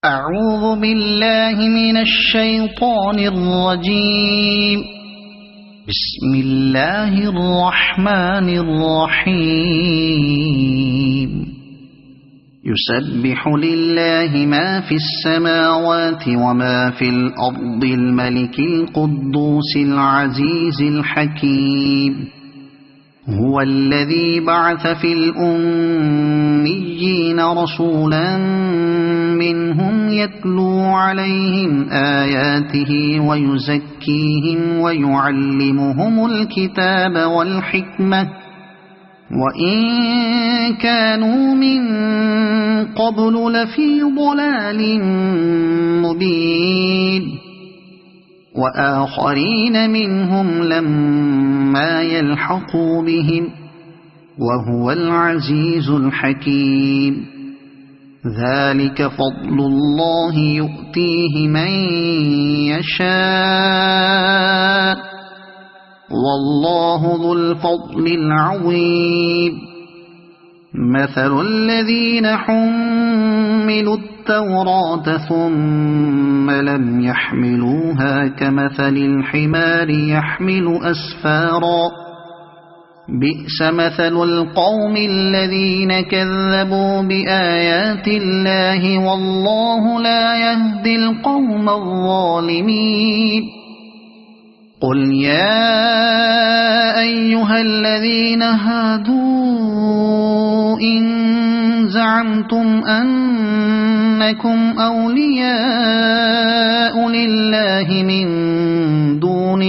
أعوذ بالله من الشيطان الرجيم بسم الله الرحمن الرحيم يسبح لله ما في السماوات وما في الأرض الملك القدوس العزيز الحكيم هو الذي بعث في الأميين رسولا منهم يتلو عليهم آياته ويزكيهم ويعلمهم الكتاب والحكمة وإن كانوا من قبل لفي ضلال مبين وآخرين منهم لما يلحقوا بهم وهو العزيز الحكيم ذلك فضل الله يؤتيه من يشاء والله ذو الفضل العظيم مثل الذين حملوا التوراة ثم لم يحملوها كمثل الحمار يحمل أسفارا بئس مثل القوم الذين كذبوا بآيات الله والله لا يهدي القوم الظالمين قل يا أيها الذين هادوا إن زعمتم أنكم أولياء لله من دون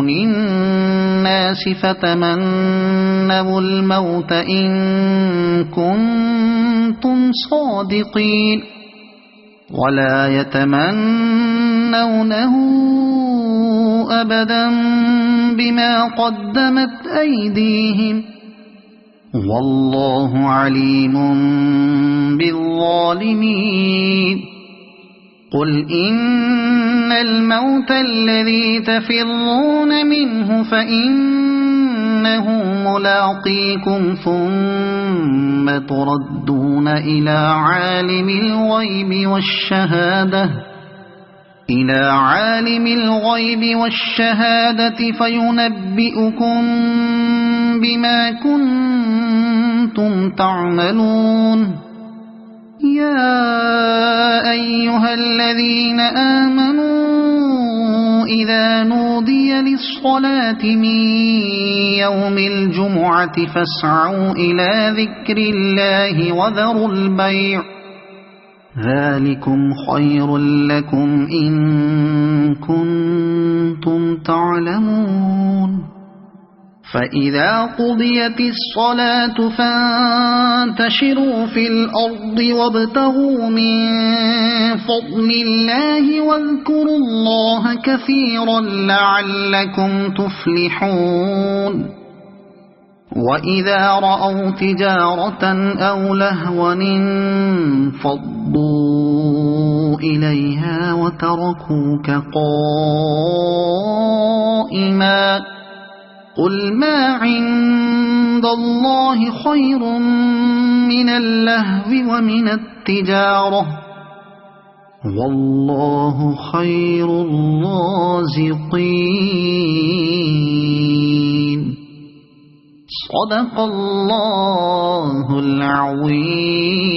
الناس فتمنوا الموت إن كنتم صادقين ولا يتمنونه أبدا بما قدمت أيديهم والله عليم بالظالمين قل إن الموت الذي تفرون منه فإنه ملاقيكم ثم تردون إلى عالم الغيب والشهادة فينبئكم بما كنتم تعملون يا أيها الذين آمنوا إذا نودي للصلاة من يوم الجمعة فاسعوا إلى ذكر الله وذروا البيع ذلكم خير لكم إن كنتم تعلمون فإذا قضيت الصلاة فانتشروا في الأرض وابتغوا من فضل الله واذكروا الله كثيرا لعلكم تفلحون وإذا رأوا تجارة أو لهوا انفضوا إليها وتركوك قائما قل ما عند الله خير من اللهو ومن التجارة والله خير الرازقين صدق الله العظيم.